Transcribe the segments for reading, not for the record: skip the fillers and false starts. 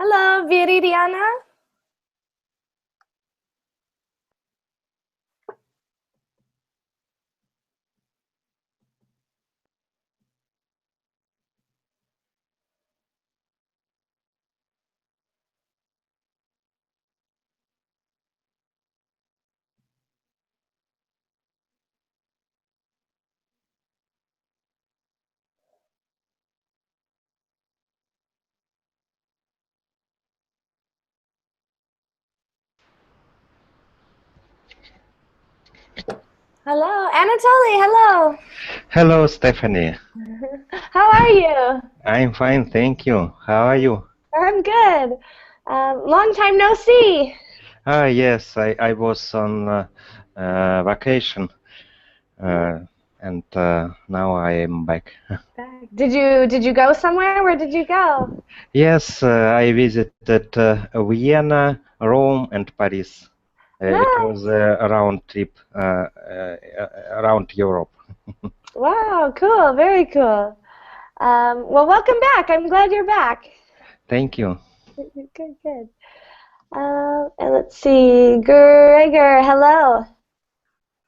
Hello, Viridiana. Hello, Anatoly. Hello. Hello, Stephanie. How are you? I'm fine, thank you. How are you? I'm good. Long time no see. Yes, I was on vacation and now I am back. Did you go somewhere? Where did you go? Yes, I visited Vienna, Rome, and Paris. It was Nice. a round trip around Europe. Wow, cool. Very cool. Well, welcome back. I'm glad you're back. Thank you. Good, good. And let's see. Gregor, hello.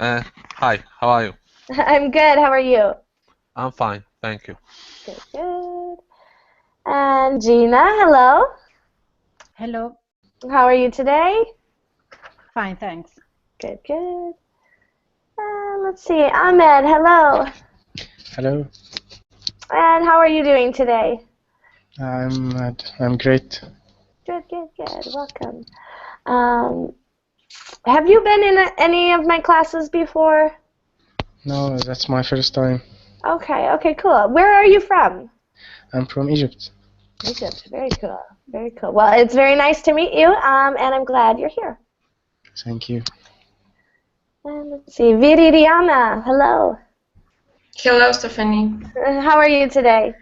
Hi, how are you? I'm good. How are you? I'm fine, thank you. Good, good. And Gina, hello. Hello. How are you today? Fine, thanks. Good, good. Let's see. Ahmed, hello. Hello, And how are you doing today? I'm great. Good, good, good. Welcome. Um, have you been in any of my classes before? No, that's my first time. Okay, okay, cool. Where are you from? I'm from Egypt. Egypt. Very cool. Very cool. Well, it's very nice to meet you, and I'm glad you're here. Thank you. And let's see. Viridiana, hello. Hello, Stephanie. How are you today?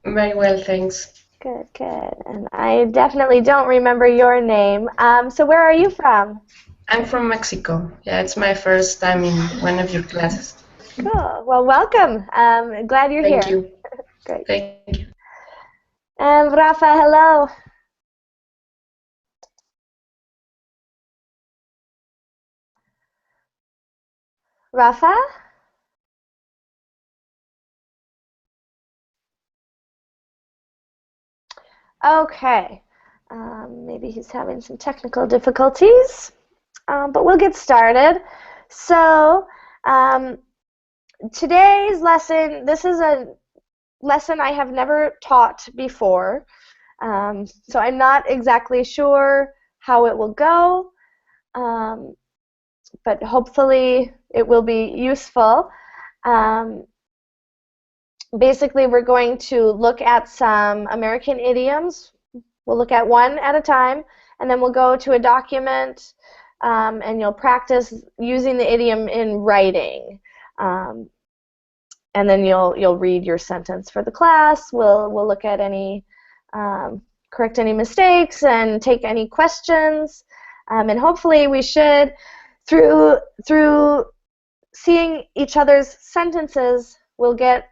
Very well, thanks. Good, good. And I definitely don't remember your name. So where are you from? I'm from Mexico. Yeah, it's my first time in one of your classes. Cool. Well, welcome. Glad you're Thank here. you. Great. Thank you. And Rafa, hello. Rafa? Okay. Maybe he's having some technical difficulties, but we'll get started. So, um, today's lesson, this is a lesson I have never taught before, so I'm not exactly sure how it will go, but hopefully it will be useful. Basically, we're going to look at some American idioms. We'll look at one at a time, and then we'll go to a document, and you'll practice using the idiom in writing. And then you'll read your sentence for the class. We'll look at any, correct any mistakes and take any questions. And hopefully we should, through seeing each other's sentences, we'll get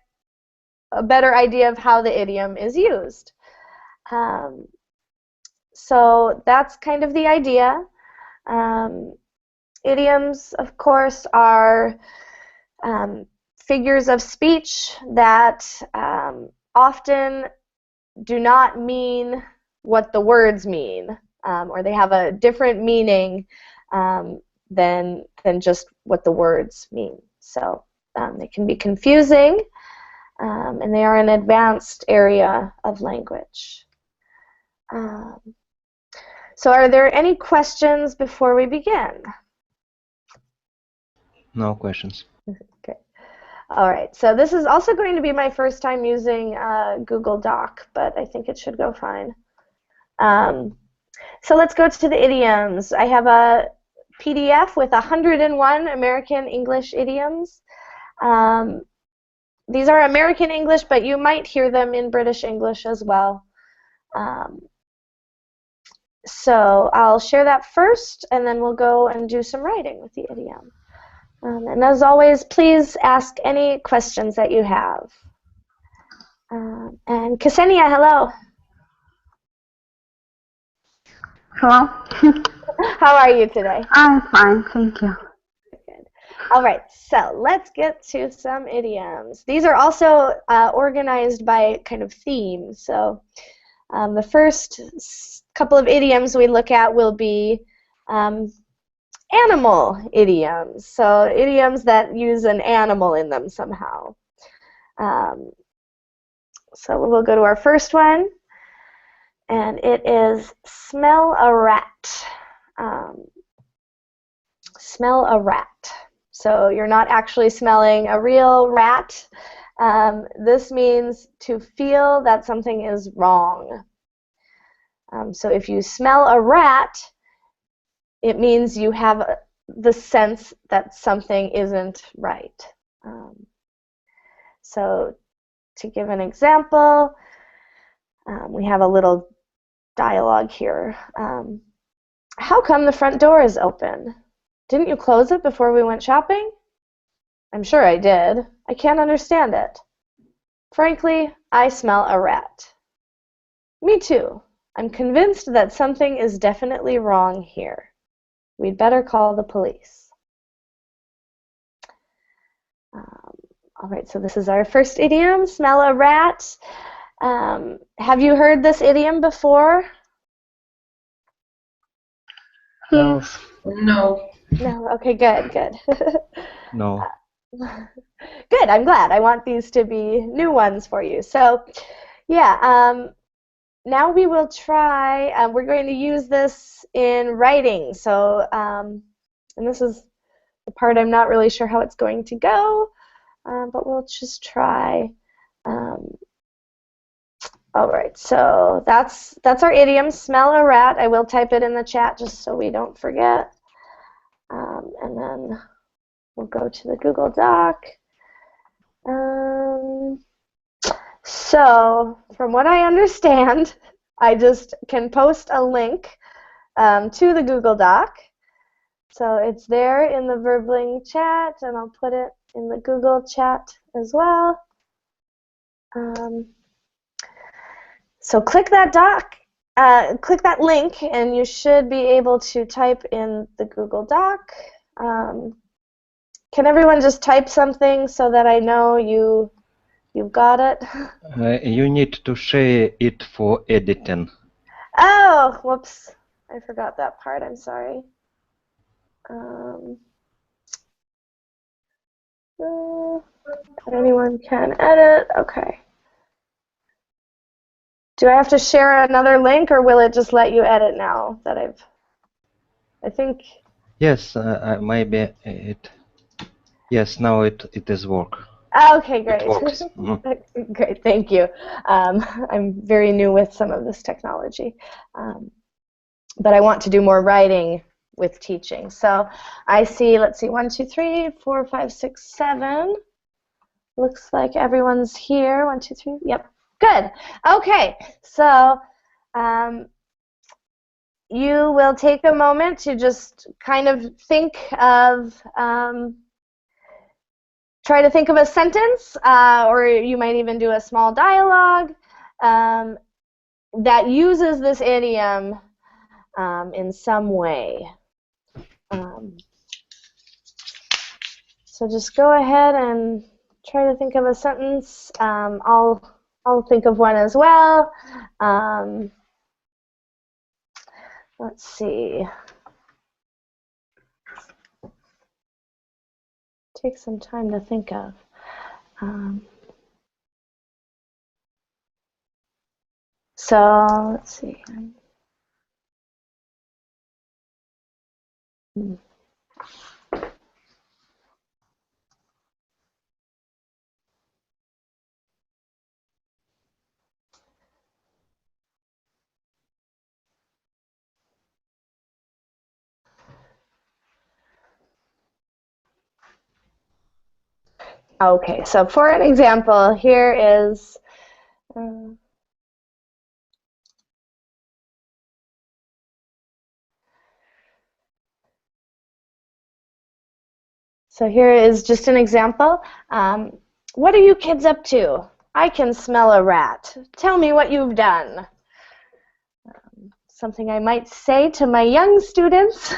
a better idea of how the idiom is used. So that's kind of the idea. Idioms, of course, are figures of speech that often do not mean what the words mean, or they have a different meaning than just what the words mean. So they can be confusing, and they are an advanced area of language. So are there any questions before we begin? No questions. Okay. All right. So this is also going to be my first time using Google Doc, but I think it should go fine. So let's go to the idioms. I have a PDF with 101 American English idioms. These are American English, but you might hear them in British English as well. So I'll share that first, and then we'll go and do some writing with the idiom. And as always, please ask any questions that you have. And Ksenia, hello. Hello? How are you today? I'm fine, thank you. Good. All right, so let's get to some idioms. These are also organized by kind of theme. So the first couple of idioms we look at will be animal idioms. So idioms that use an animal in them somehow. So we'll go to our first one, and it is smell a rat. Smell a rat. So you're not actually smelling a real rat. This means to feel that something is wrong. So if you smell a rat, it means you have the sense that something isn't right. So to give an example, we have a little dialogue here. How come the front door is open? Didn't you close it before we went shopping? I'm sure I did. I can't understand it. Frankly, I smell a rat. Me too. I'm convinced that something is definitely wrong here. We'd better call the police. All right, so this is our first idiom, smell a rat. Have you heard this idiom before? No. No. No? Okay, good, good. No. Good, I'm glad. I want these to be new ones for you. So, yeah, now we will try, we're going to use this in writing. So, and this is the part I'm not really sure how it's going to go, but we'll just try. All right, so that's our idiom, smell a rat. I will type it in the chat just so we don't forget. And then we'll go to the Google Doc. So from what I understand, I just can post a link to the Google Doc. So it's there in the Verbling chat, and I'll put it in the Google chat as well. So click that click that link, and you should be able to type in the Google Doc. Can everyone just type something so that I know you've got it? You need to share it for editing. Oh, whoops. I forgot that part. I'm sorry. Anyone can edit. Okay. Do I have to share another link, or will it just let you edit now that I think. Yes, maybe it. Yes, now it is work. Okay, great. It works. Great, thank you. I'm very new with some of this technology, but I want to do more writing with teaching. So I see, let's see, 1, 2, 3, 4, 5, 6, 7. Looks like everyone's here. 1, 2, 3. Yep. Good. Okay. So you will take a moment to just kind of think of, try to think of a sentence, or you might even do a small dialogue that uses this idiom in some way. So just go ahead and try to think of a sentence. I'll think of one as well. Let's see. Take some time to think of. So let's see. Okay, so for an example, here is so here is just an example. What are you kids up to? I can smell a rat. Tell me what you've done. something I might say to my young students.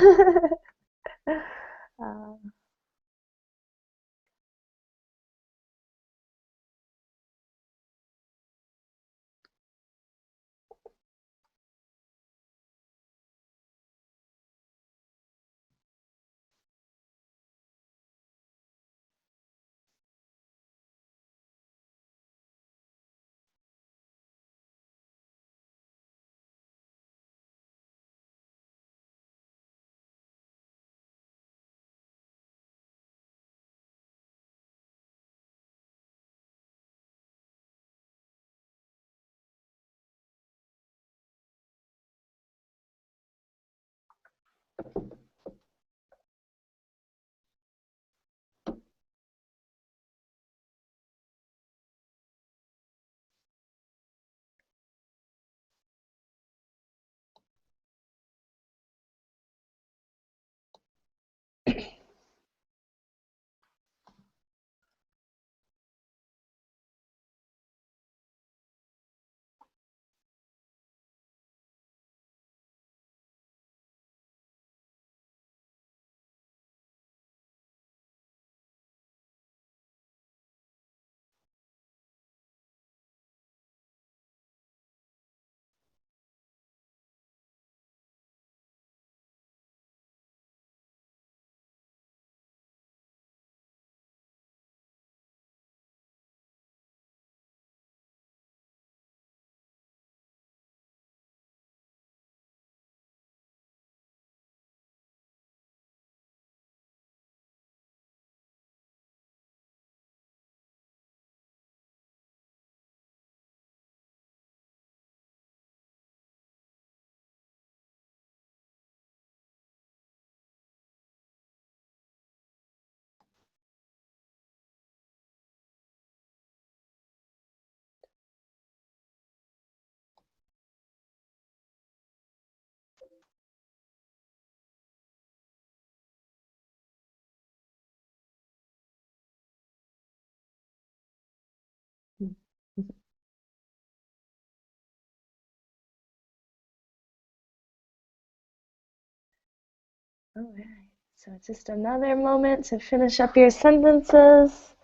All right, so just another moment to finish up your sentences,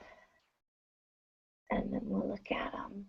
and then we'll look at them.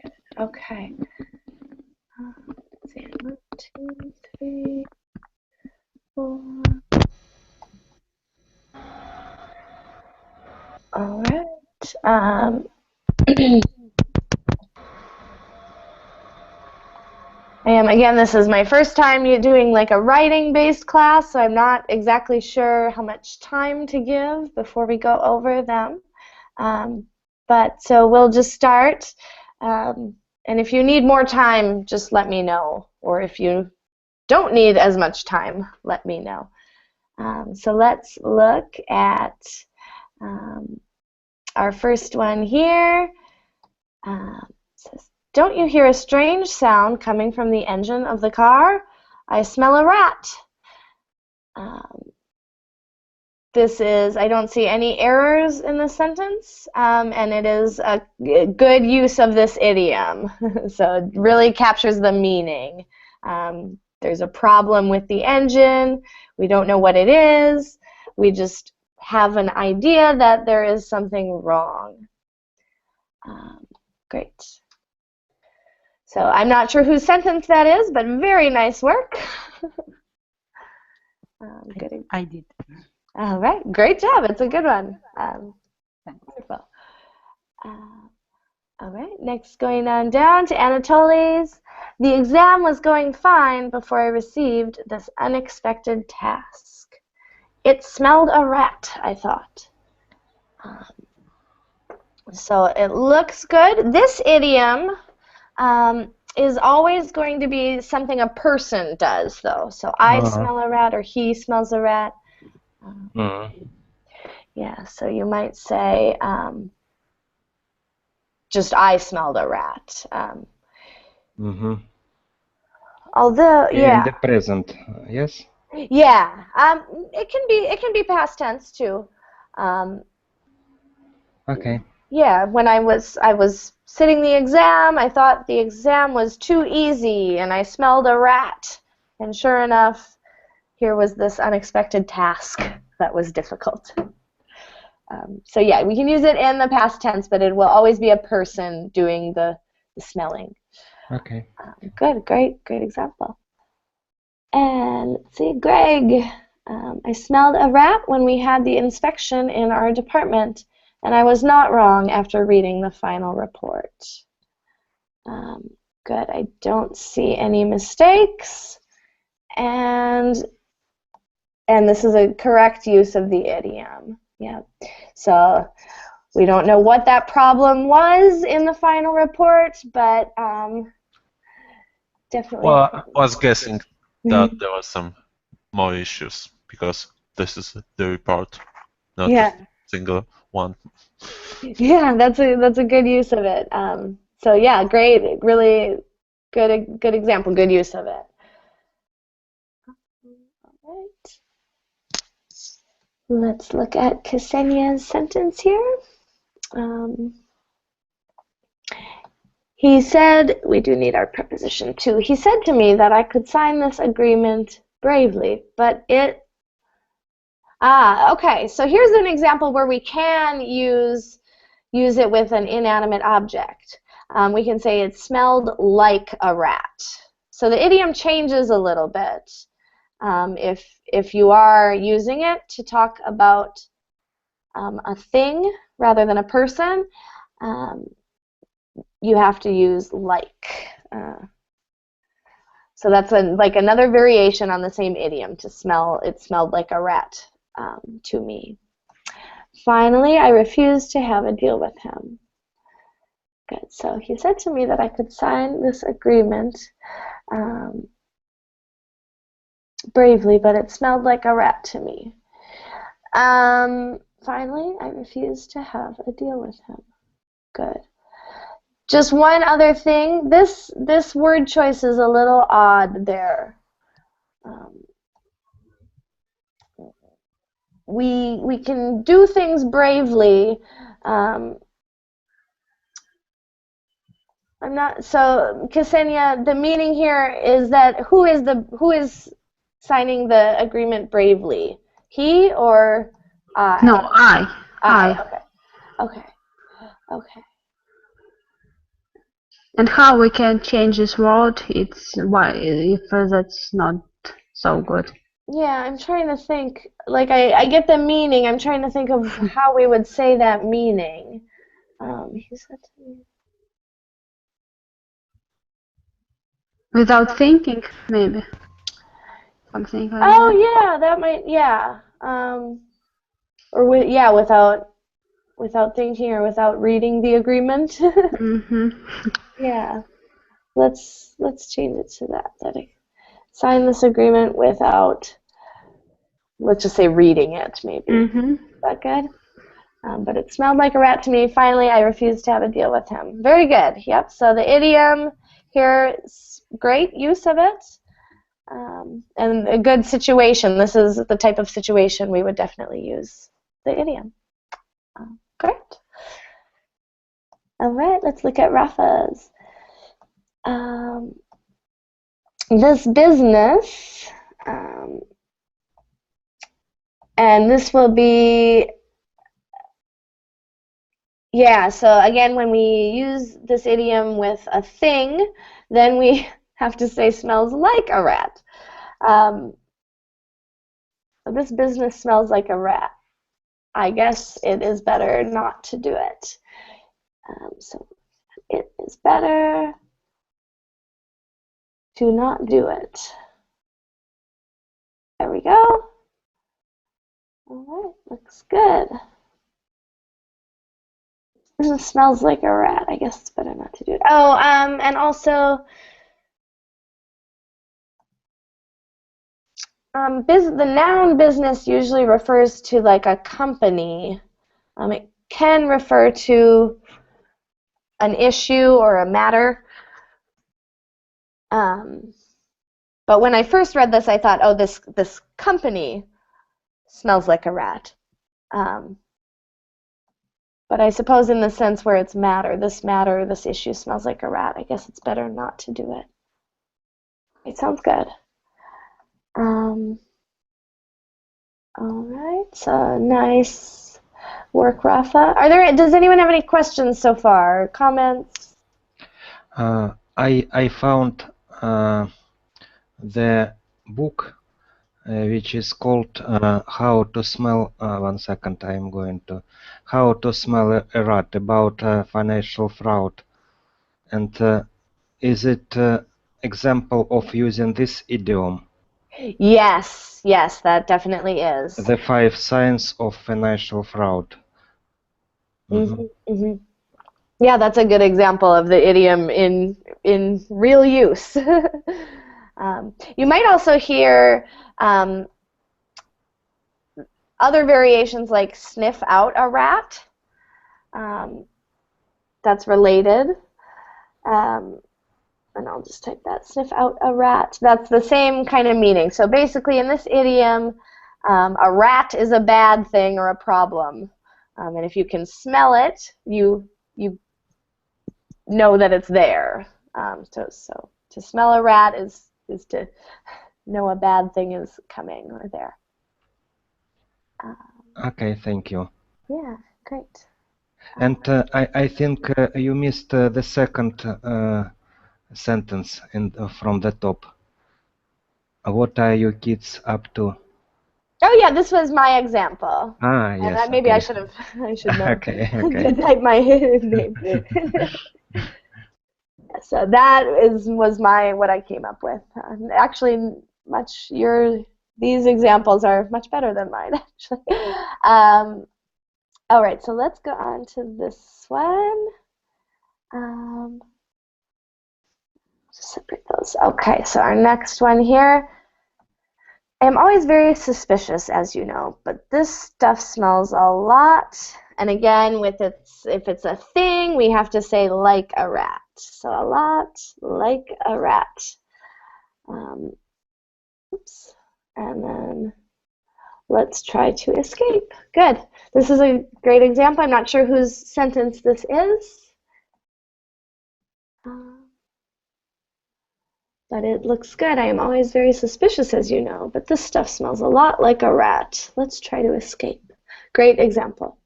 Good. Okay. Let's see. 1, 2, 3, 4. All right. Again, this is my first time doing like a writing-based class, so I'm not exactly sure how much time to give before we go over them. But so we'll just start. And if you need more time, just let me know. Or if you don't need as much time, let me know. So let's look at our first one here. It says, "Don't you hear a strange sound coming from the engine of the car? I smell a rat." I don't see any errors in this sentence, and it is a good use of this idiom. So it really captures the meaning. There's a problem with the engine. We don't know what it is. We just have an idea that there is something wrong. Great. So I'm not sure whose sentence that is, but very nice work. Good. I did. All right, great job. It's a good one. Wonderful. All right, next going on down to Anatoly's. "The exam was going fine before I received this unexpected task. It smelled a rat, I thought." So it looks good. This idiom is always going to be something a person does, though. So I smell a rat or he smells a rat. Yeah, so you might say, just I smelled a rat. Although, yeah. In the present, yes? Yeah, it can be past tense too. Okay. Yeah, when I was sitting the exam, I thought the exam was too easy, and I smelled a rat. And sure enough, here was this unexpected task that was difficult. So yeah, we can use it in the past tense, but it will always be a person doing the smelling. Okay. Good, great example. And let's see, Greg, I smelled a rat when we had the inspection in our department, and I was not wrong after reading the final report. Good, I don't see any mistakes, and this is a correct use of the idiom. Yeah, so we don't know what that problem was in the final report, but definitely. Well, I was guessing that there was some more issues because this is the report, not just a single one. Yeah, that's a good use of it. So yeah, great, really good example, good use of it. All right. Let's look at Ksenia's sentence here. He said, we do need our preposition too. He said to me that I could sign this agreement bravely, but it... okay, so here's an example where we can use it with an inanimate object. We can say it smelled like a rat. So the idiom changes a little bit. If you are using it to talk about a thing rather than a person, you have to use like. So that's like another variation on the same idiom, to smell. It smelled like a rat to me. Finally, I refused to have a deal with him. Good. So he said to me that I could sign this agreement bravely, but it smelled like a rat to me. Finally, I refused to have a deal with him. Good. Just one other thing. This word choice is a little odd there. We can do things bravely. I'm not so, Ksenia. The meaning here is that who is signing the agreement bravely? He or I? No, I. Okay. And how we can change this word? It's why if that's not so good. Yeah, I'm trying to think. Like I get the meaning. I'm trying to think of how we would say that meaning. He said to me. Without thinking, maybe. Something like Oh that. yeah, that might, yeah. Or without thinking or without reading the agreement. Yeah. Let's change it to that. That I sign this agreement without, let's just say, reading it, maybe. Is that good? But it smelled like a rat to me. Finally, I refused to have a deal with him. Very good. Yep. So the idiom here is great use of it. And a good situation. This is the type of situation we would definitely use the idiom. Great. All right, let's look at Rafa's. This business, and this will be, yeah, so again, when we use this idiom with a thing, then we have to say smells like a rat. This business smells like a rat. I guess it is better not to do it. So it is better to not do it. There we go. All right, looks good. Smells like a rat. I guess it's better not to do it. Oh, and also, the noun business usually refers to like a company. It can refer to an issue or a matter. But when I first read this, I thought, oh, this company smells like a rat. But I suppose in the sense where it's matter, this issue smells like a rat. I guess it's better not to do it. It sounds good. All right, so nice work, Rafa. Does anyone have any questions so far? Comments? I found the book which is called How to Smell. 1 second, I'm going to. How to Smell a Rat, about financial fraud. And is it example of using this idiom? Yes, that definitely is. The 5 signs of financial fraud. Yeah, that's a good example of the idiom in real use. You might also hear other variations like sniff out a rat. That's related. And I'll just type that, sniff out a rat. That's the same kind of meaning. So basically in this idiom, a rat is a bad thing or a problem. And if you can smell it, you know that it's there. So to smell a rat is to know a bad thing is coming or there. Okay, thank you. Yeah, great. And I think you missed the second sentence from the top. What are you kids up to? Oh yeah, this was my example. Ah, yes. Maybe okay. I should know Okay. to type my name. So that was what I came up with. Actually, these examples are much better than mine, actually. All right, so let's go on to this one. Just separate those. Okay, so our next one here. I'm always very suspicious, as you know, but this stuff smells a lot. And again, if it's a thing, we have to say like a rat. So a lot, like a rat. Oops. And then let's try to escape. Good. This is a great example. I'm not sure whose sentence this is. But it looks good. I am always very suspicious, as you know, but this stuff smells a lot like a rat. Let's try to escape. Great example.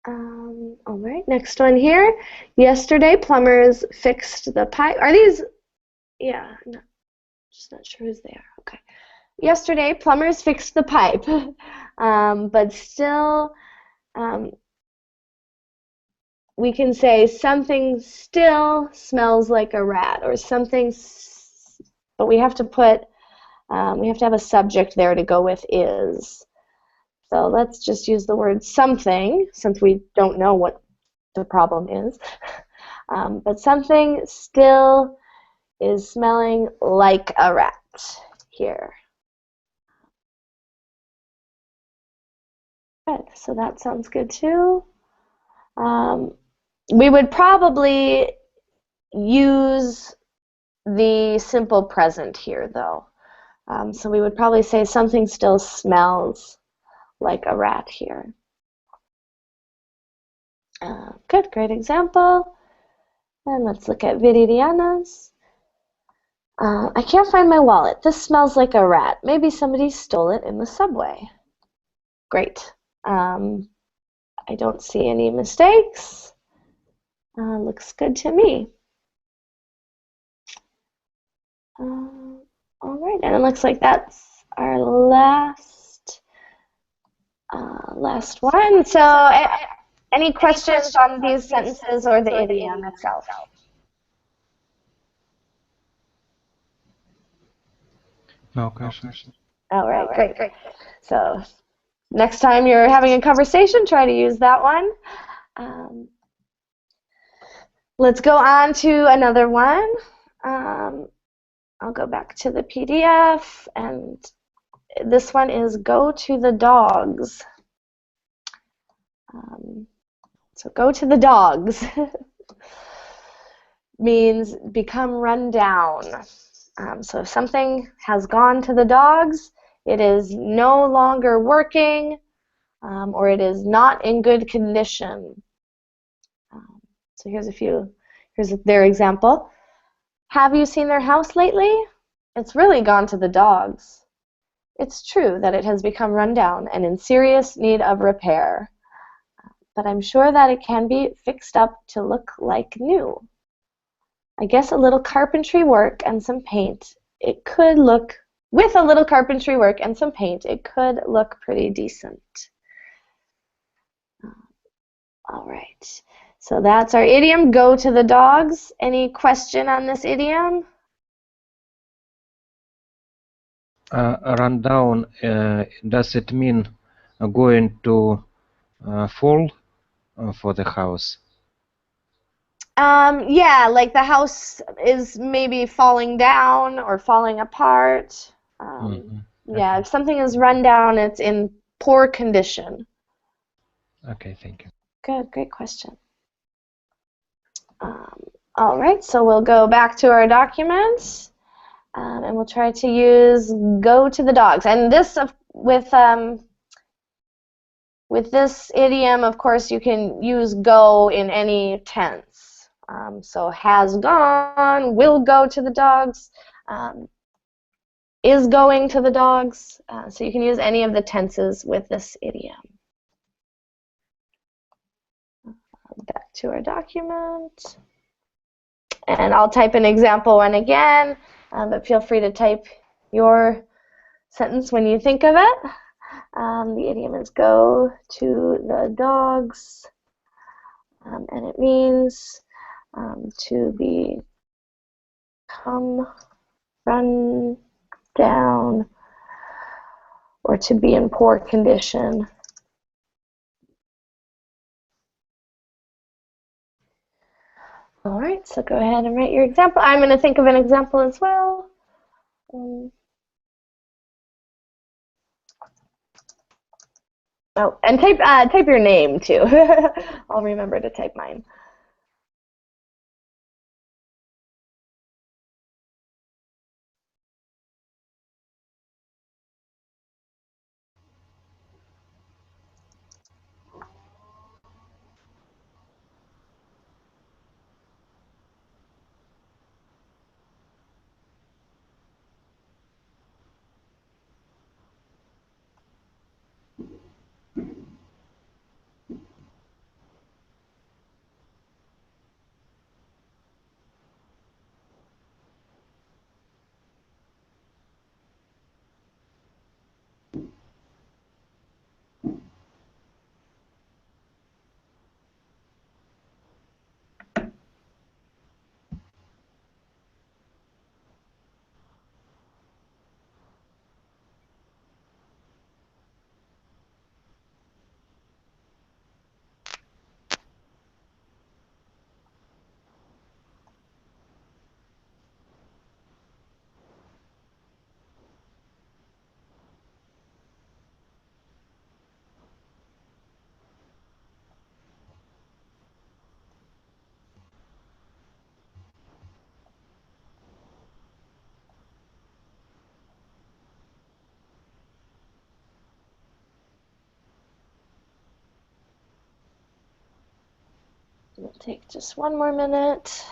All right, next one here. Yesterday, plumbers fixed the pipe. Are these? Yeah, no, just not sure who's there. Okay. Yesterday, plumbers fixed the pipe, but still, we can say something still smells like a rat, or something, but we have to have a subject there to go with is. So let's just use the word something, since we don't know what the problem is. But something still is smelling like a rat here. Good, so that sounds good too. We would probably use the simple present here, though. So we would probably say something still smells like a rat here. Good, great example. And let's look at Viridiana's. I can't find my wallet. This smells like a rat. Maybe somebody stole it in the subway. Great. I don't see any mistakes. Looks good to me. All right, and it looks like that's our last one. So, any questions on these sentences or the idiom itself? No questions. All right, great. So, next time you're having a conversation, try to use that one. Let's go on to another one. I'll go back to the PDF, and this one is go to the dogs. So go to the dogs means become run down. So if something has gone to the dogs, it is no longer working, or it is not in good condition. So here's their example. Have you seen their house lately? It's really gone to the dogs. It's true that it has become run down and in serious need of repair, but I'm sure that it can be fixed up to look like new. I guess a little carpentry work and some paint, it could look, with a little carpentry work and some paint, it could look pretty decent. All right, so that's our idiom, go to the dogs. Any question on this idiom? Run down, does it mean going to fall for the house? Yeah, like the house is maybe falling down or falling apart. Yeah, if something is run down, it's in poor condition. Okay, thank you. Good, great question. All right, so we'll go back to our documents, and we'll try to use go to the dogs. And this, with this idiom, of course, you can use go in any tense. So has gone, will go to the dogs, is going to the dogs. So you can use any of the tenses with this idiom. Back to our document. And I'll type an example one again, but feel free to type your sentence when you think of it. The idiom is go to the dogs, and it means to become run down or to be in poor condition. All right, so go ahead and write your example. I'm going to think of an example as well. Oh, and type your name too. I'll remember to type mine. We'll take just one more minute.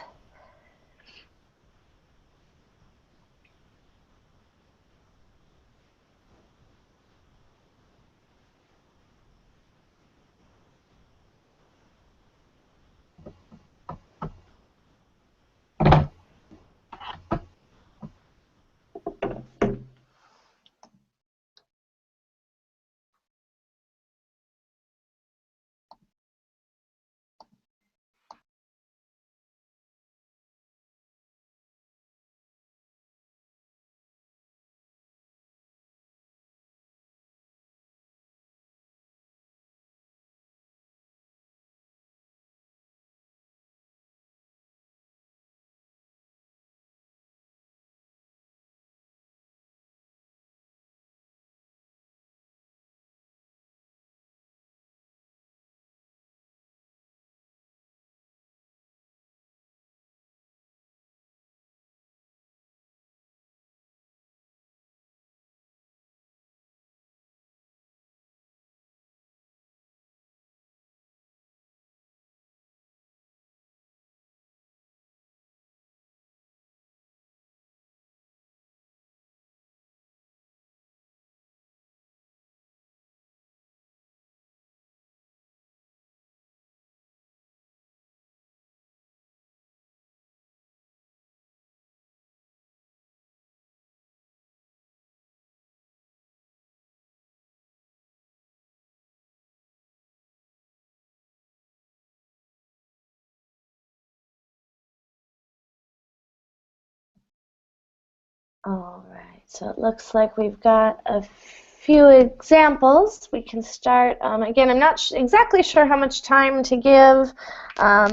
All right, so it looks like we've got a few examples. We can start. Again, I'm not exactly sure how much time to give.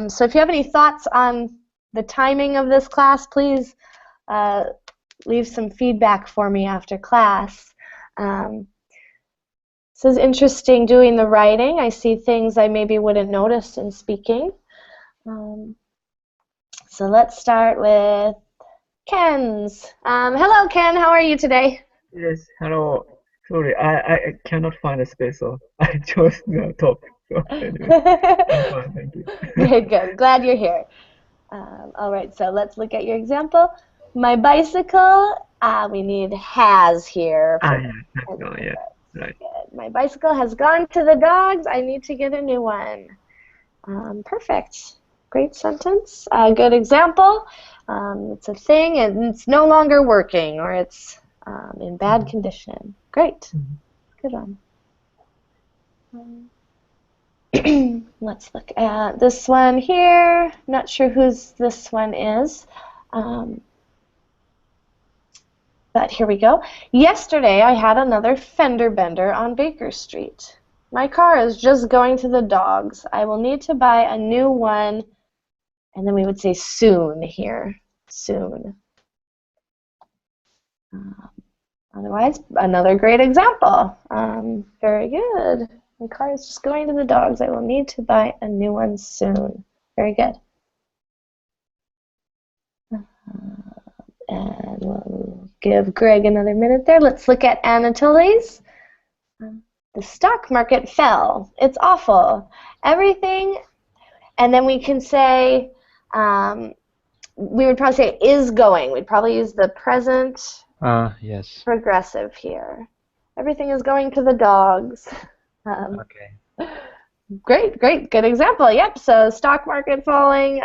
So if you have any thoughts on the timing of this class, please leave some feedback for me after class. This is interesting doing the writing. I see things I maybe wouldn't notice in speaking. So let's start with Ken's. Hello, Ken. How are you today? Yes, hello. Sorry, I cannot find a space, so I chose the topic. So anyway, I'm fine, thank you. Good, good. Glad you're here. All right, so let's look at your example. My bicycle, we need has here. Yeah, that's gone, yeah, right. Good. My bicycle has gone to the dogs. I need to get a new one. Perfect. Great sentence. Good example. It's a thing and it's no longer working, or it's in bad condition. Great. Good one. Let's look at this one here. Not sure whose this one is. But here we go. Yesterday I had another fender bender on Baker Street. My car is just going to the dogs. I will need to buy a new one. And then we would say soon here. Soon. Otherwise, another great example. Very good. My car is just going to the dogs. I will need to buy a new one soon. Very good. And we'll give Greg another minute there. Let's look at Anatoly's. The stock market fell. It's awful. Everything, and then we can say, we would probably say is going. We'd probably use the present Yes. progressive here. Everything is going to the dogs. Okay. Great, great, good example. Yep, so stock market falling,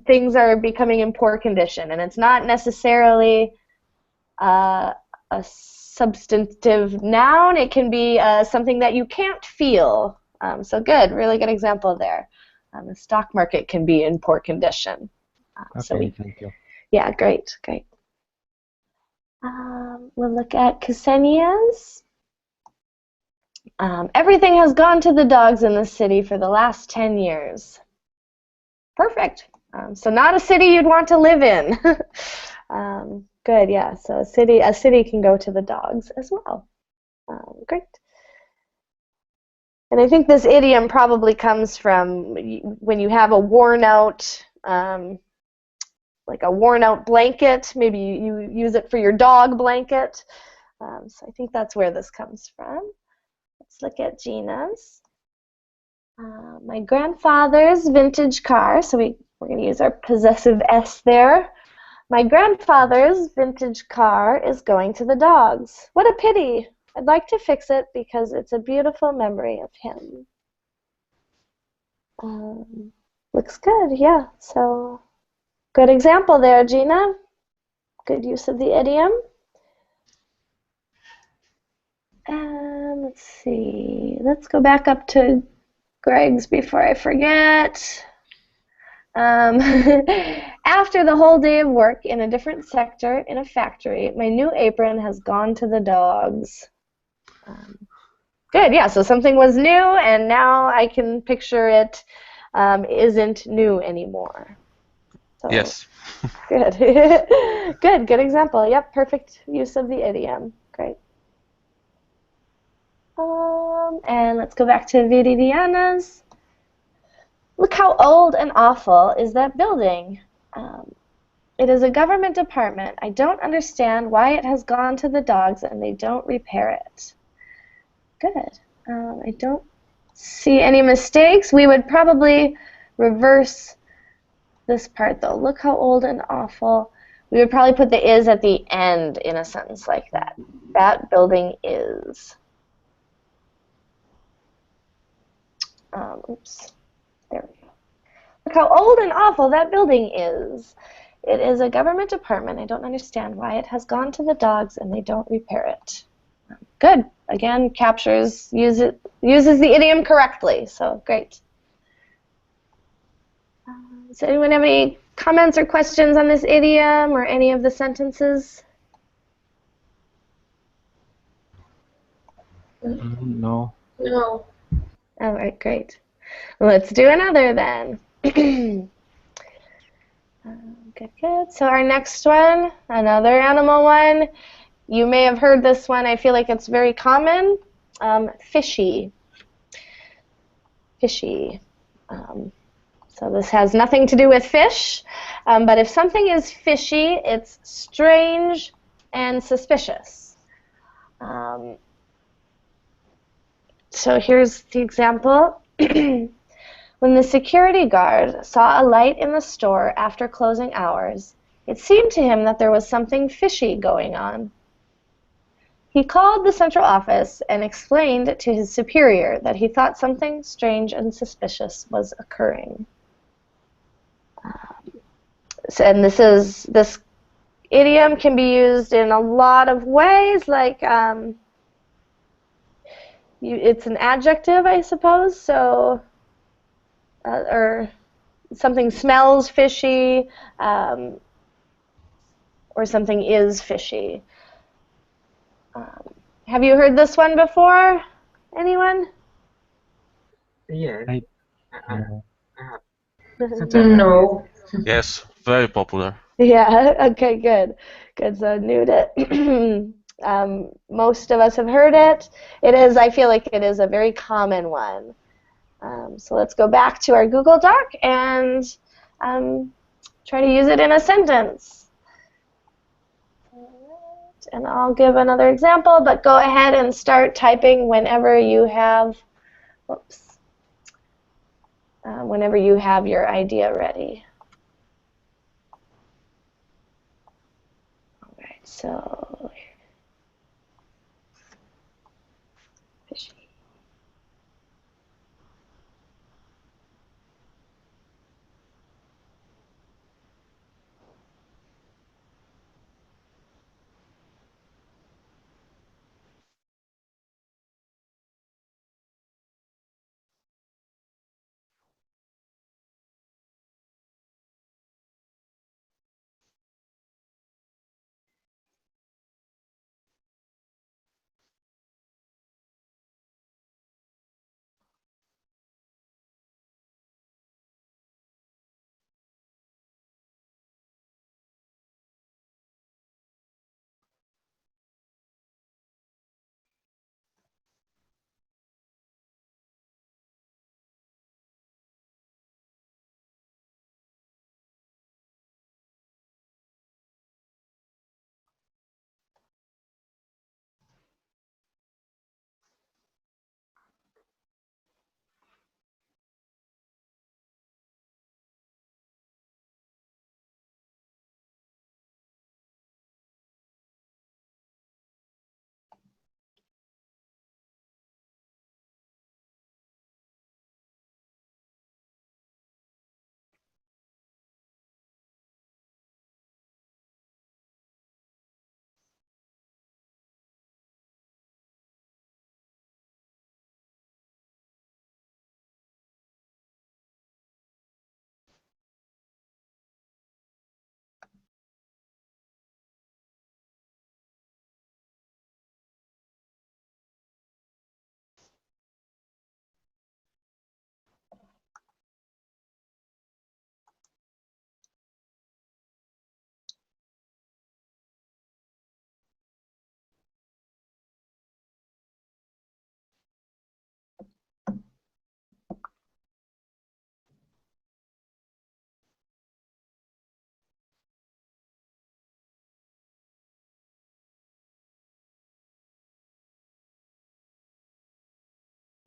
things are becoming in poor condition, and it's not necessarily a substantive noun. It can be something that you can't feel. So good, really good example there. The stock market can be in poor condition. Okay, thank you. Yeah, great, great. We'll look at Ksenia's. Everything has gone to the dogs in the city for the last 10 years. Perfect. So not a city you'd want to live in. Good, yeah. So a city can go to the dogs as well. Great. And I think this idiom probably comes from when you have a worn out, like a worn out blanket. Maybe you use it for your dog blanket. So I think that's where this comes from. Let's look at Gina's. My grandfather's vintage car, so we're going to use our possessive S there. My grandfather's vintage car is going to the dogs. What a pity. I'd like to fix it because it's a beautiful memory of him. Looks good, yeah. So good example there, Gina. Good use of the idiom. And let's see. Let's go back up to Greg's before I forget. After the whole day of work in a different sector in a factory, my new apron has gone to the dogs. Good, yeah, so something was new, and now I can picture it isn't new anymore. So, Yes. Good. Good example. Yep, perfect use of the idiom. Great. And let's go back to Viridiana's. Look how old and awful is that building. It is a government department. I don't understand why it has gone to the dogs and they don't repair it. Good. I don't see any mistakes. We would probably reverse this part though. Look how old and awful. We would probably put the is at the end in a sentence like that. That building is. Oops. There we go. Look how old and awful that building is. It is a government department. I don't understand why it has gone to the dogs and they don't repair it. Good. Again, uses the idiom correctly. So great. Does anyone have any comments or questions on this idiom or any of the sentences? No. No. All right, great. Let's do another then. Good, good. So our next one, another animal one. You may have heard this one. I feel like it's very common. Fishy. Fishy. So this has nothing to do with fish, but if something is fishy, it's strange and suspicious. So here's the example. When the security guard saw a light in the store after closing hours, it seemed to him that there was something fishy going on. He called the central office and explained to his superior that he thought something strange and suspicious was occurring. And this idiom can be used in a lot of ways, like it's an adjective, I suppose, so or something smells fishy, or something is fishy. Have you heard this one before? Anyone? Yes. I- I have. No. Yes, very popular. Yeah, okay, good. Good, so new to most of us have heard it. I feel like it is a very common one. So let's go back to our Google Doc and try to use it in a sentence. And I'll give another example, but go ahead and start typing whenever you have, whenever you have your idea ready. All right, so fishy.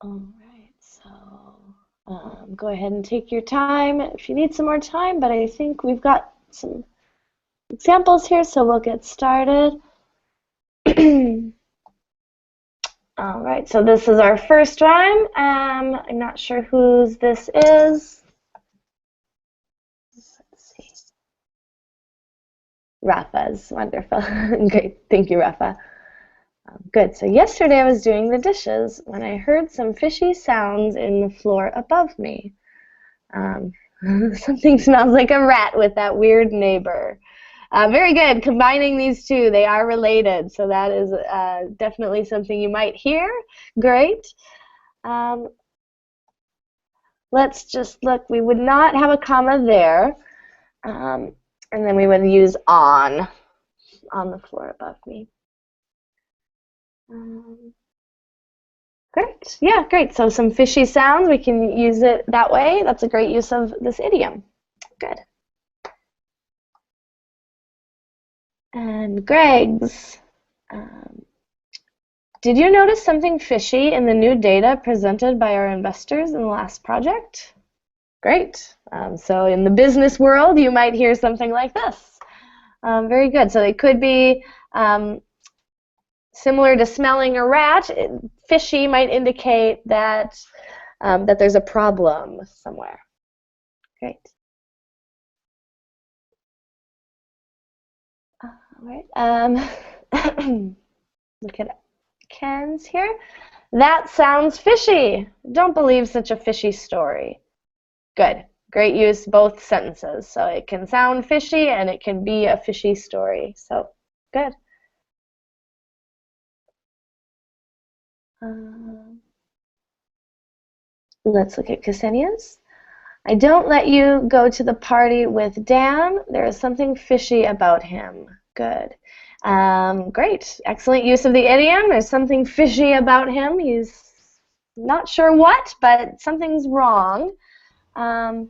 All right, so go ahead and take your time if you need some more time, but I think we've got some examples here, so we'll get started. All right, so this is our first one. I'm not sure whose this is. Let's see. Rafa's, wonderful. Great, thank you, Rafa. Good, so yesterday I was doing the dishes when I heard some fishy sounds in the floor above me. Something smells like a rat with that weird neighbor. Very good. Combining these two, they are related. So that is definitely something you might hear. Great. Let's just look. We would not have a comma there. And then we would use on the floor above me. Great. Yeah, great. So some fishy sounds. We can use it that way. That's a great use of this idiom. Good. And Greg's. Did you notice something fishy in the new data presented by our investors in the last project? Great. So in the business world, you might hear something like this. Very good. So they could be similar to smelling a rat. Fishy might indicate that that there's a problem somewhere. Great. All right. Look at Ken's here. That sounds fishy. Don't believe such a fishy story. Good. Great use, both sentences. So it can sound fishy and it can be a fishy story. So good. Let's look at Ksenia's. I don't let you go to the party with Dan. There is something fishy about him. Good. Great. Excellent use of the idiom. There's something fishy about him. He's not sure what, but something's wrong. And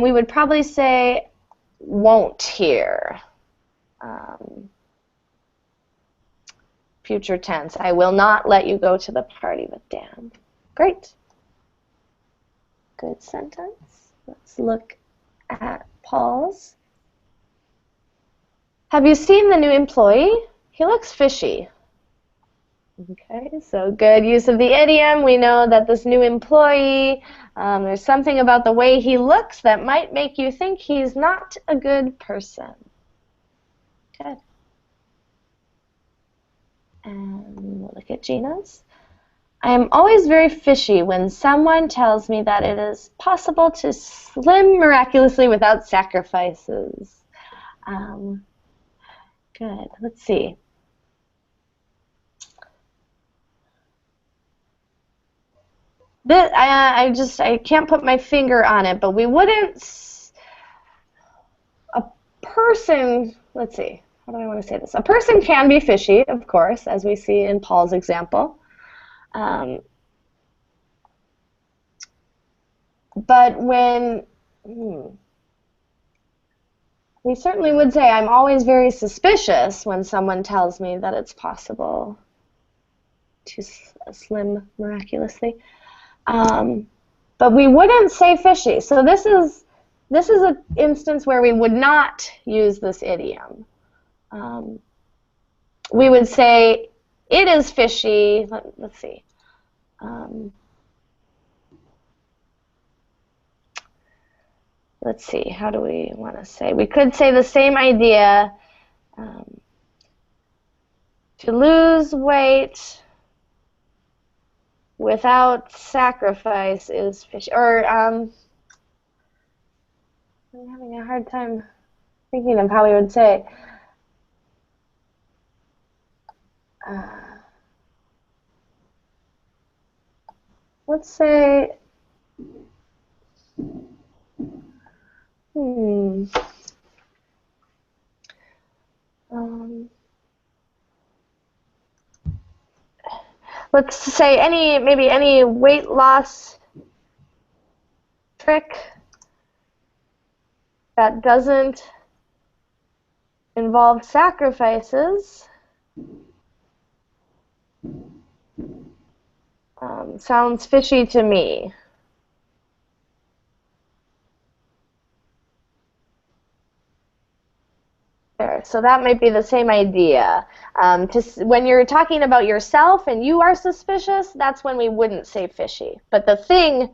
we would probably say won't here. Future tense. I will not let you go to the party with Dan. Great. Good sentence. Let's look at Paul's. Have you seen the new employee? He looks fishy. Okay, so good use of the idiom. We know that this new employee, there's something about the way he looks that might make you think he's not a good person. Good. And we'll look at Gina's. I am always very fishy when someone tells me that it is possible to slim miraculously without sacrifices. Good. Let's see. This, I can't put my finger on it, but we wouldn't. A person. Let's see. How do I want to say this? A person can be fishy, of course, as we see in Paul's example. But when we certainly would say, I'm always very suspicious when someone tells me that it's possible to slim miraculously. But we wouldn't say fishy. So this is an instance where we would not use this idiom. We would say, it is fishy. Let's see. Let's see, how do we want to say? We could say the same idea. To lose weight without sacrifice is fishy. Or I'm having a hard time thinking of how we would say. Let's say, let's say maybe any weight loss trick that doesn't involve sacrifices sounds fishy to me. There. So that might be the same idea. When you're talking about yourself and you are suspicious, that's when we wouldn't say fishy. But the thing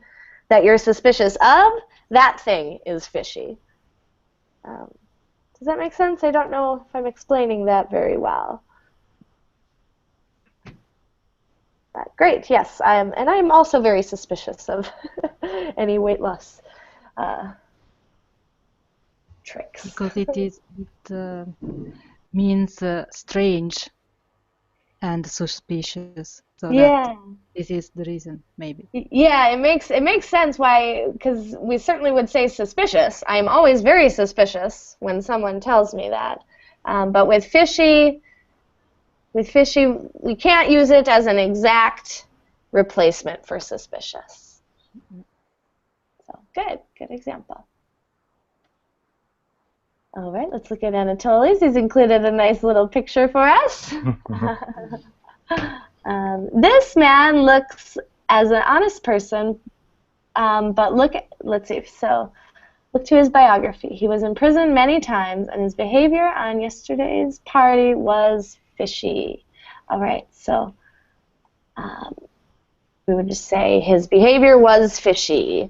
that you're suspicious of, that thing is fishy. Does that make sense? I don't know if I'm explaining that very well. But great, yes, and I'm also very suspicious of any weight loss tricks. Because it means strange and suspicious. So Yeah. that this is the reason, maybe. Yeah, it makes sense why, because we certainly would say suspicious. I'm always very suspicious when someone tells me that. But with fishy, we can't use it as an exact replacement for suspicious. So good example. All right, let's look at Anatoly's. He's included a nice little picture for us. This man looks as an honest person, but let's see. So, look to his biography. He was in prison many times, and his behavior on yesterday's party was fishy. All right, so we would just say his behavior was fishy.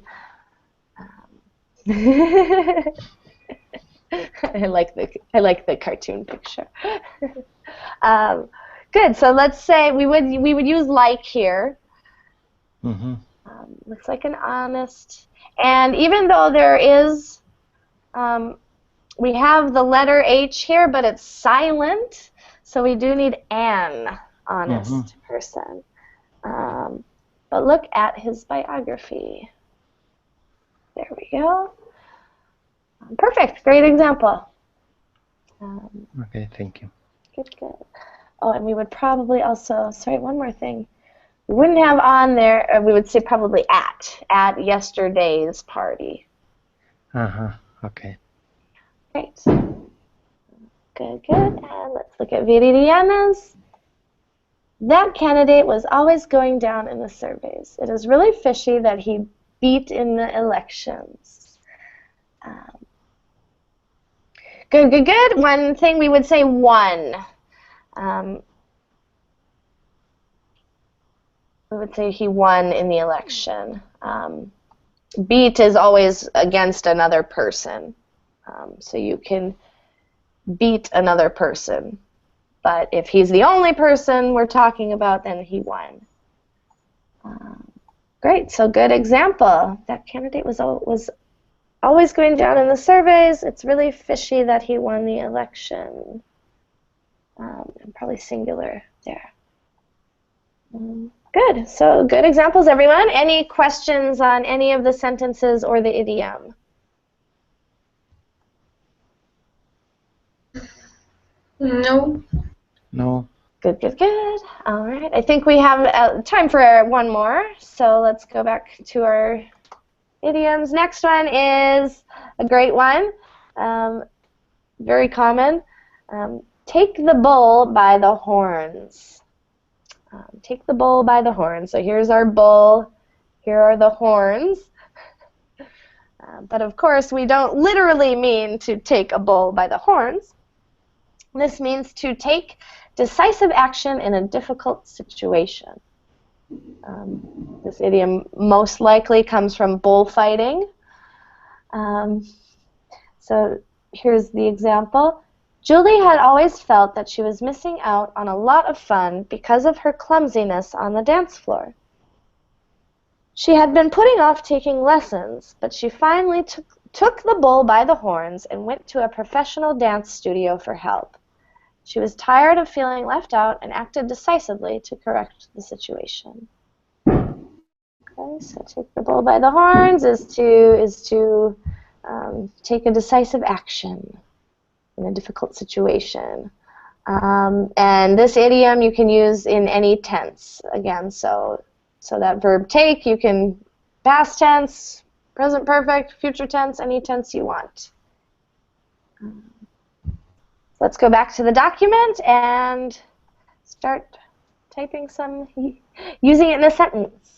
I like the cartoon picture. Good. So let's say we would use like here. Mm-hmm. Looks like an honest. And even though there is, we have the letter H here, but it's silent, so we do need an honest person. But look at his biography. There we go. Perfect. Great example. Okay, thank you. Good. Oh, and we would probably also, sorry, one more thing. We wouldn't have on there, we would say probably at yesterday's party. Okay. Great. Good. And let's look at Viridiana's. That candidate was always going down in the surveys. It is really fishy that he beat in the elections. Good. One thing we would say won. We would say he won in the election. Beat is always against another person. So you can beat another person. But if he's the only person we're talking about, then he won. Great, so good example. That candidate was always going down in the surveys. It's really fishy that he won the election. And probably singular there. Good, so good examples, everyone. Any questions on any of the sentences or the idiom? No. No. Good. All right, I think we have time for one more, so let's go back to our idioms. Next one is a great one, very common. Take the bull by the horns. Take the bull by the horns. So here's our bull, here are the horns. But of course, we don't literally mean to take a bull by the horns. This means to take decisive action in a difficult situation. This idiom most likely comes from bullfighting. So here's the example. Julie had always felt that she was missing out on a lot of fun because of her clumsiness on the dance floor. She had been putting off taking lessons, but she finally took the bull by the horns and went to a professional dance studio for help. She was tired of feeling left out and acted decisively to correct the situation. Okay, so take the bull by the horns is to take a decisive action in a difficult situation. And this idiom you can use in any tense. Again, so that verb take, you can past tense, present perfect, future tense, any tense you want. Let's go back to the document and start typing using it in a sentence.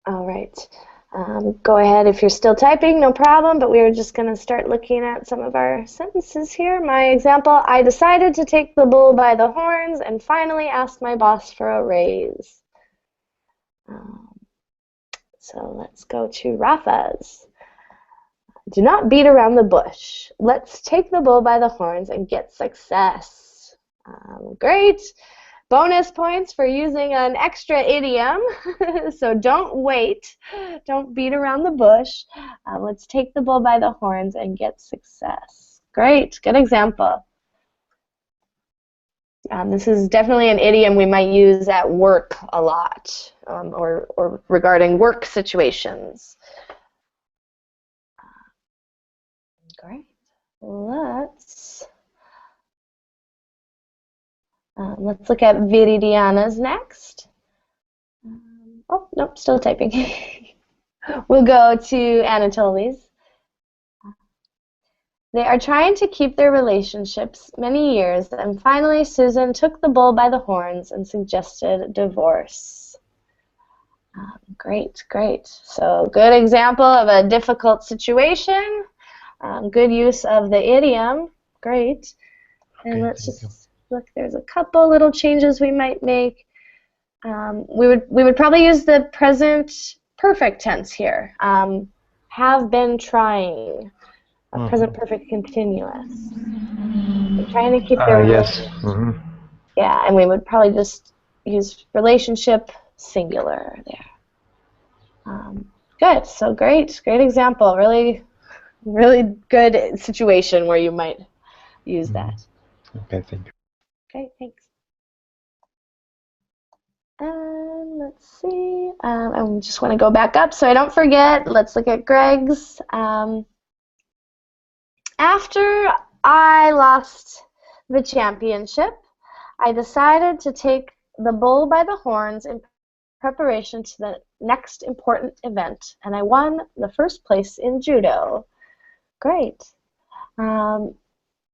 All right. Go ahead if you're still typing, no problem, but we are just going to start looking at some of our sentences here. My example, I decided to take the bull by the horns and finally asked my boss for a raise. So let's go to Rafa's. Do not beat around the bush. Let's take the bull by the horns and get success. Great. Bonus points for using an extra idiom. So don't wait. Don't beat around the bush. Let's take the bull by the horns and get success. Great. Good example. This is definitely an idiom we might use at work a lot, or regarding work situations. Great. Let's look at Viridiana's next. Oh, nope, still typing. We'll go to Anatoly's. They are trying to keep their relationships many years, and finally Susan took the bull by the horns and suggested divorce. Great, great. So good example of a difficult situation. Good use of the idiom. Great. And Okay, let's just look. There's a couple little changes we might make. We would probably use the present perfect tense here. Have been trying. Present perfect continuous. They're trying to keep their Yes. relationship. Yeah, and we would probably just use relationship singular there. Good. So great example. Really, really good situation where you might use that. Okay, thank you. Okay, thanks. And let's see. I just want to go back up so I don't forget. Let's look at Greg's. After I lost the championship, I decided to take the bull by the horns in preparation to the next important event, and I won the first place in judo. Great.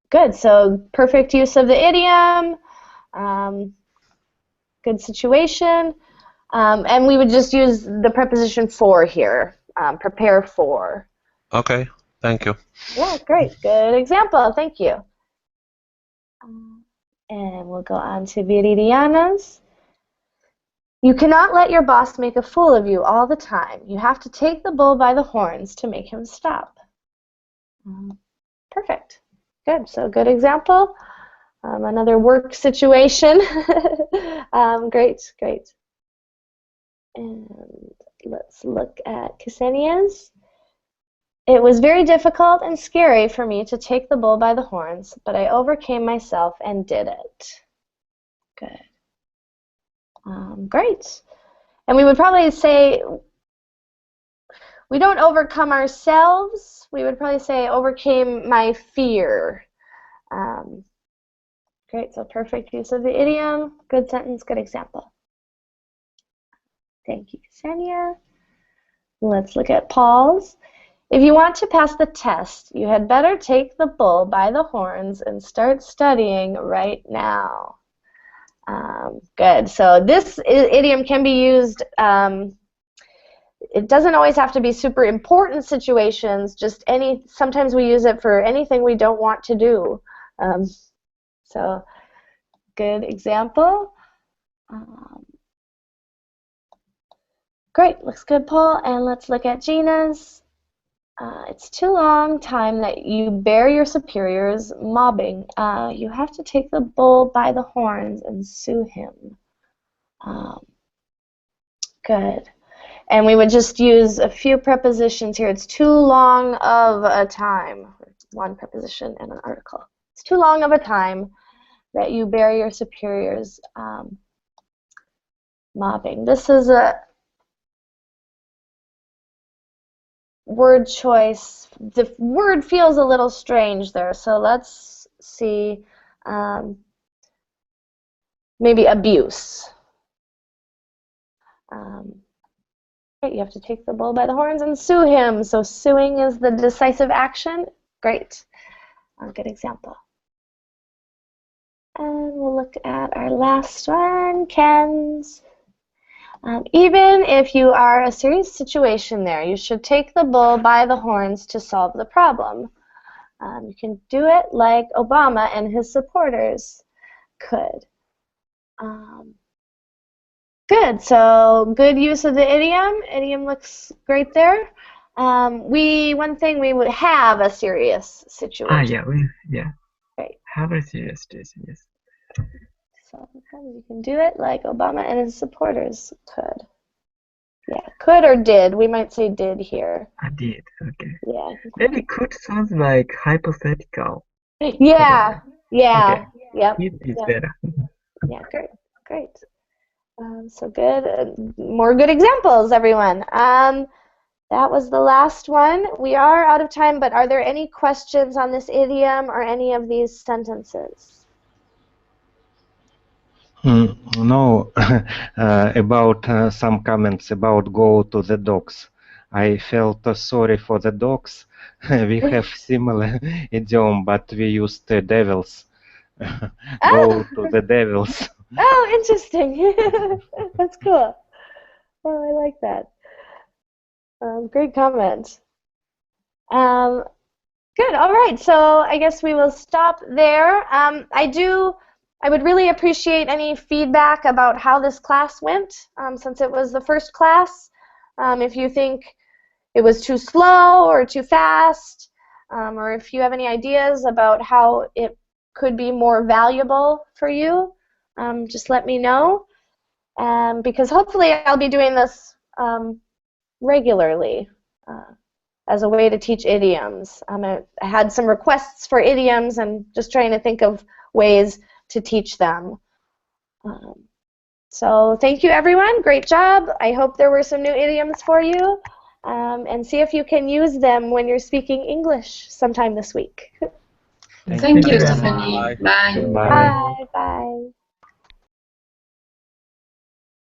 Good. So perfect use of the idiom. Good situation. And we would just use the preposition for here. Prepare for. Okay, thank you. Yeah, great. Good example. Thank you. And we'll go on to Viridiana's. You cannot let your boss make a fool of you all the time. You have to take the bull by the horns to make him stop. Perfect. Good. So good example. Another work situation. Great, great. And let's look at Ksenia's. It was very difficult and scary for me to take the bull by the horns, but I overcame myself and did it. Good. Great. And we would probably say, we don't overcome ourselves. We would probably say overcame my fear. Great, so perfect use of the idiom. Good sentence, good example. Thank you, Ksenia. Let's look at Paul's. If you want to pass the test, you had better take the bull by the horns and start studying right now. Good. So this idiom can be used, it doesn't always have to be super important situations, just sometimes we use it for anything we don't want to do. So good example. Great, looks good, Paul. And let's look at Gina's. It's too long time that you bear your superiors mobbing. You have to take the bull by the horns and sue him. Good. And we would just use a few prepositions here. It's too long of a time. One preposition and an article. It's too long of a time that you bear your superiors mobbing. This is a word choice. The word feels a little strange there, so let's see. Maybe abuse. You have to take the bull by the horns and sue him. So suing is the decisive action. Great. Good example. And we'll look at our last one, Ken's. Even if you are a serious situation there, you should take the bull by the horns to solve the problem. You can do it like Obama and his supporters could. Good, so good use of the idiom. Idiom looks great there. One thing we would have a serious situation. Great. Have a serious situation, yes. So you can do it like Obama and his supporters could. Yeah, could or did. We might say did here. I did, okay. Yeah. Maybe could sounds like hypothetical. Yeah, yeah, Okay. yep. It is yep. better. Yeah, great. So good. More good examples, everyone. That was the last one. We are out of time, but are there any questions on this idiom or any of these sentences? No, about some comments about go to the dogs. I felt sorry for the dogs. We have similar idiom, but we use the devils. Go to the devils. Oh, interesting. That's cool. Oh, I like that. Great comment. Good. All right. So I guess we will stop there. I would really appreciate any feedback about how this class went, since it was the first class. If you think it was too slow or too fast, or if you have any ideas about how it could be more valuable for you, just let me know. Because hopefully I'll be doing this regularly. As a way to teach idioms. I had some requests for idioms and just trying to think of ways to teach them. So thank you, everyone. Great job. I hope there were some new idioms for you. And see if you can use them when you're speaking English sometime this week. Thank you, very much. Stephanie. Bye. Bye. Bye.